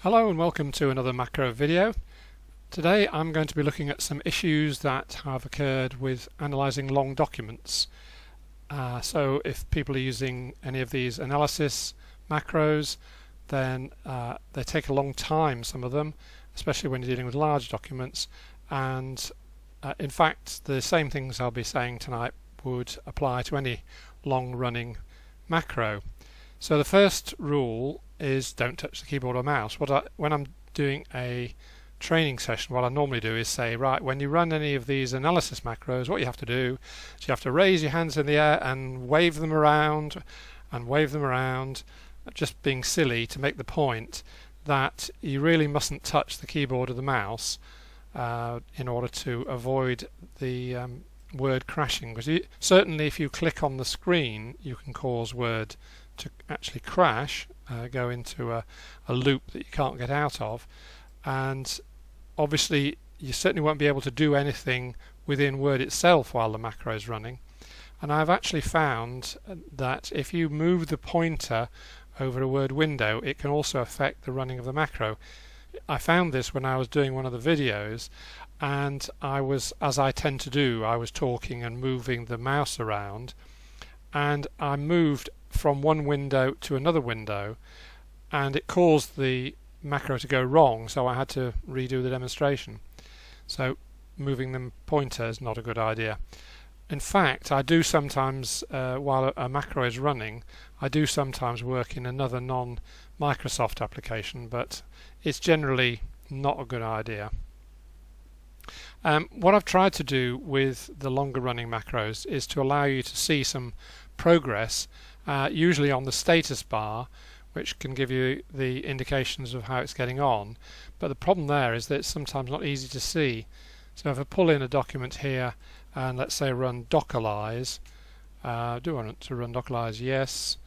Hello and welcome to another macro video. Today I'm going to be looking at some issues that have occurred with analysing long documents. So if people are using any of these analysis macros, then they take a long time, some of them, especially when you're dealing with large documents, and in fact the same things I'll be saying tonight would apply to any long-running macro. So the first rule is don't touch the keyboard or mouse. When I'm doing a training session, what I normally do is say, right, when you run any of these analysis macros, what you have to do is you have to raise your hands in the air and wave them around, just being silly to make the point that you really mustn't touch the keyboard or the mouse in order to avoid the word crashing. Because certainly if you click on the screen, you can cause Word to actually crash, go into a loop that you can't get out of, and obviously you certainly won't be able to do anything within Word itself while the macro is running. And I've actually found that if you move the pointer over a Word window, it can also affect the running of the macro. I found this when I was doing one of the videos, and I was, as I tend to do, I was talking and moving the mouse around, and I moved from one window to another window, and it caused the macro to go wrong, so I had to redo the demonstration. So moving the pointer is not a good idea. In fact, I do sometimes, while a macro is running, I do sometimes work in another non-Microsoft application, but it's generally not a good idea. What I've tried to do with the longer running macros is to allow you to see some progress, usually on the status bar, which can give you the indications of how it's getting on. But the problem there is that it's sometimes not easy to see. So if I pull in a document here and let's say run dockerlize, do I want to run dockerlize? Yes.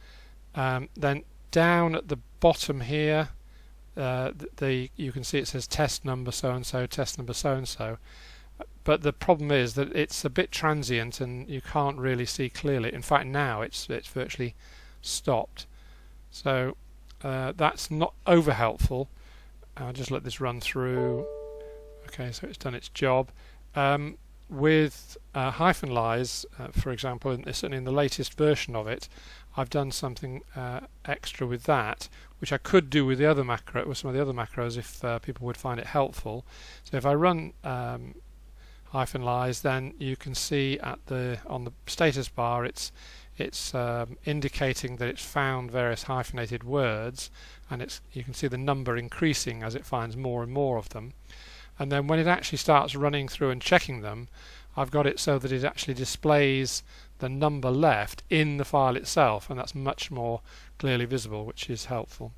Then down at the bottom here, you can see it says test number so and so, test number so and so. But the problem is that it's a bit transient and you can't really see clearly. In fact, now it's virtually stopped. So that's not over helpful. I'll just let this run through. Okay, so it's done its job. With hyphenlize, for example, certainly in the latest version of it, I've done something extra with that, which I could do with the other macro, with some of the other macros, if people would find it helpful. So if I run hyphenlize, then you can see on the status bar it's indicating that it's found various hyphenated words, and you can see the number increasing as it finds more and more of them. And then when it actually starts running through and checking them, I've got it so that it actually displays the number left in the file itself, and that's much more clearly visible, which is helpful.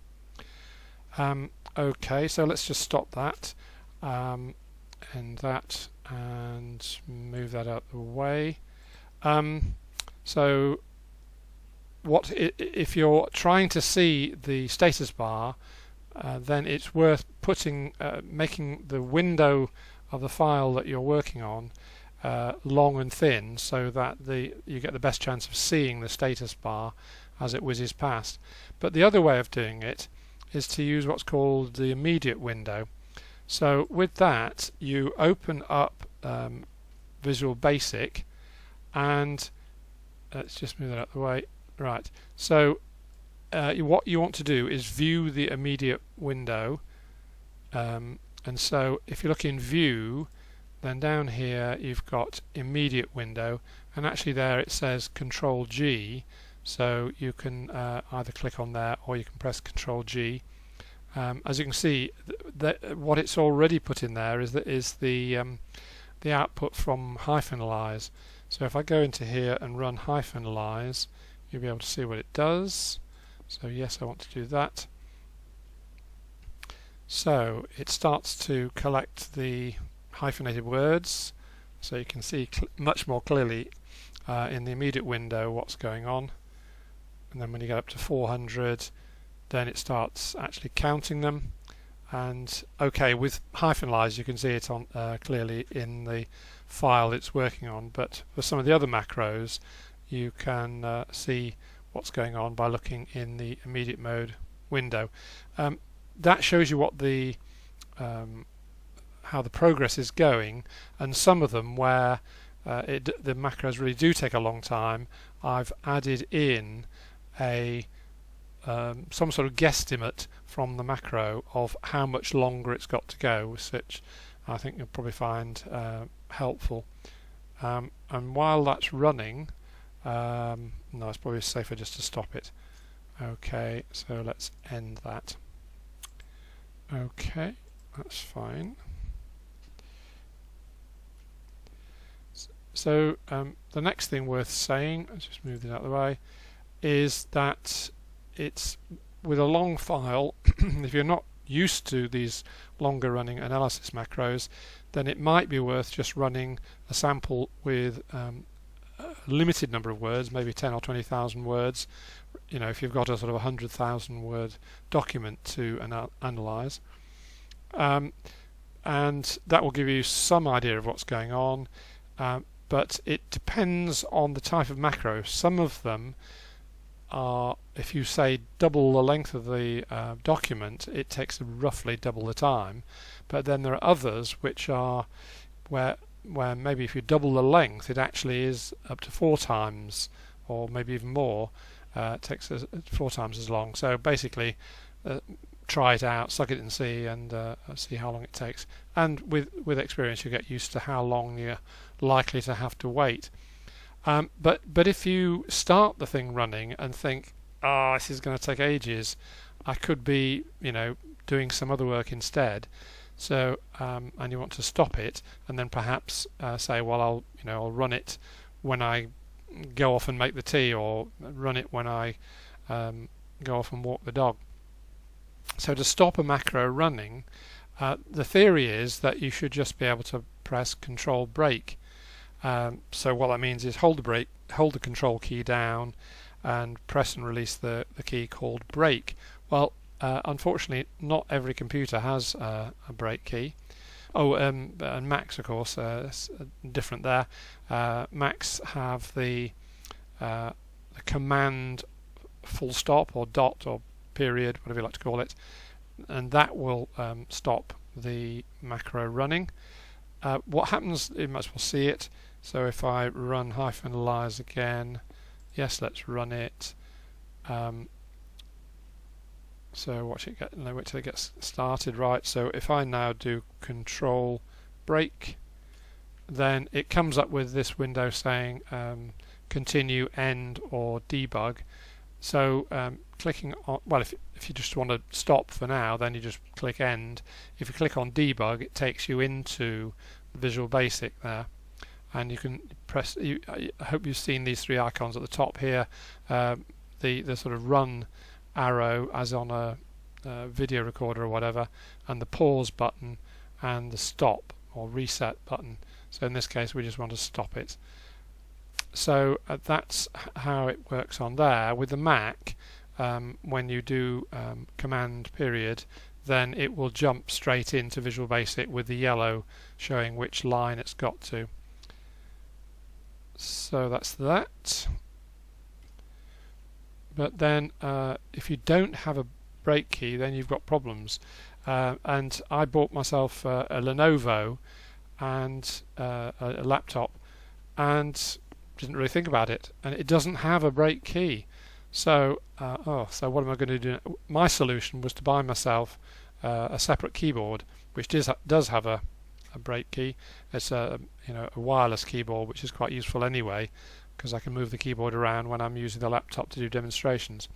Okay, so let's just stop that, end that, and move that out of the way. So if you're trying to see the status bar, then it's worth making the window of the file that you're working on long and thin, so that you get the best chance of seeing the status bar as it whizzes past. But the other way of doing it is to use what's called the immediate window. So with that, you open up Visual Basic, and let's just move that out of the way. Right, so what you want to do is view the immediate window, and so if you look in View, then down here you've got immediate window, and actually there it says Control G, so you can either click on there or you can press Control G. As you can see, what it's already put in there is the output from hyphenalize. So if I go into here and run hyphenalize, you'll be able to see what it does. So yes, I want to do that. So it starts to collect the hyphenated words, so you can see much more clearly in the immediate window what's going on. And then when you get up to 400, then it starts actually counting them. And okay, with hyphenalize you can see it on clearly in the file it's working on, but for some of the other macros you can see what's going on by looking in the immediate mode window. that shows you what how the progress is going, and some of them where the macros really do take a long time, I've added in a some sort of guesstimate from the macro of how much longer it's got to go, which I think you'll probably find helpful. And while that's running, no, it's probably safer just to stop it. Okay, so let's end that. Okay, that's fine. So the next thing worth saying, let's just move this out of the way, is that it's with a long file, if you're not used to these longer running analysis macros, then it might be worth just running a sample with a limited number of words, maybe 10 or 20,000 words, you know, if you've got a sort of 100,000 word document to analyze. And that will give you some idea of what's going on, but it depends on the type of macro. Some of them are, if you say double the length of the document, it takes roughly double the time. But then there are others which are where maybe if you double the length, it actually is up to 4 times or maybe even more. It takes 4 times as long. So basically, try it out, suck it and see, and see how long it takes. And with experience, you get used to how long you're likely to have to wait. But if you start the thing running and think, oh, this is going to take ages, I could be, you know, doing some other work instead. So and you want to stop it, and then perhaps say, well, I'll run it when I go off and make the tea, or run it when I go off and walk the dog. So to stop a macro running, the theory is that you should just be able to press Control Break. So what that means is hold the Control key down, and press and release the key called Break. Well, unfortunately, not every computer has a break key. Oh, and Macs, of course, it's different there. Macs have the command full stop or dot or period, whatever you like to call it, and that will stop the macro running. What happens, you might as well see it. So if I run -analyze again, yes, let's run it. So watch it get, wait till it gets started, right? So if I now do Control Break, then it comes up with this window saying continue, end, or debug. So clicking on, well, if you just want to stop for now, then you just click end. If you click on debug, it takes you into Visual Basic there, and you can press. I hope you've seen these 3 icons at the top here. The sort of run arrow as on a video recorder or whatever, and the pause button and the stop or reset button. So in this case, we just want to stop it. So that's how it works on there. With the Mac, when you do command period, then it will jump straight into Visual Basic with the yellow showing which line it's got to. So that's that. But then if you don't have a break key, then you've got problems. And I bought myself a Lenovo and a laptop, and didn't really think about it, and it doesn't have a break key. So so what am I going to do? My solution was to buy myself a separate keyboard which does have a break key. It's a wireless keyboard, which is quite useful anyway, because I can move the keyboard around when I'm using the laptop to do demonstrations.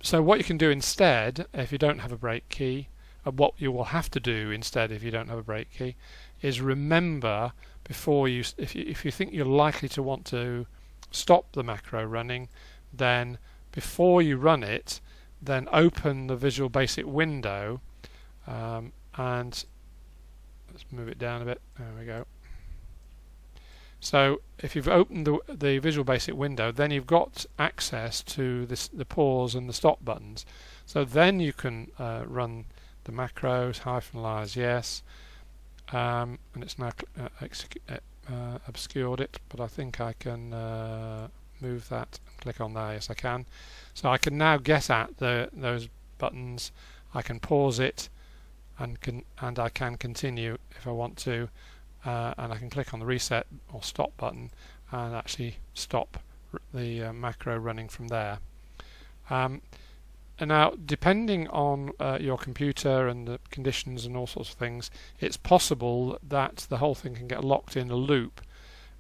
So what you can do instead, if you don't have a break key, what you will have to do instead if you don't have a break key, is remember before you, if you think you're likely to want to stop the macro running, then before you run it, then open the Visual Basic window, and let's move it down a bit. There we go. So if you've opened the Visual Basic window, then you've got access to the pause and the stop buttons. So then you can run the macros, -analyze, yes, and it's now obscured it, but I think I can move that and click on there. Yes, I can. So I can now get at those buttons. I can pause it and I can continue if I want to, and I can click on the reset or stop button and actually stop the macro running from there. And now, depending on your computer and the conditions and all sorts of things, it's possible that the whole thing can get locked in a loop,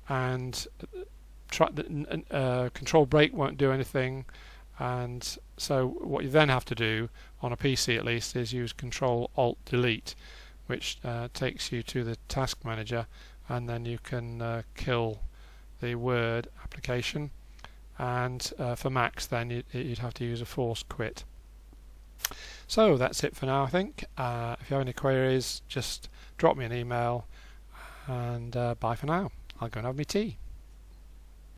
and control break won't do anything. And so what you then have to do, on a PC at least, is use Control Alt Delete, which takes you to the task manager, and then you can kill the Word application. And for Macs, then you'd have to use a force quit. So that's it for now, I think. If you have any queries, just drop me an email, and bye for now. I'll go and have my tea.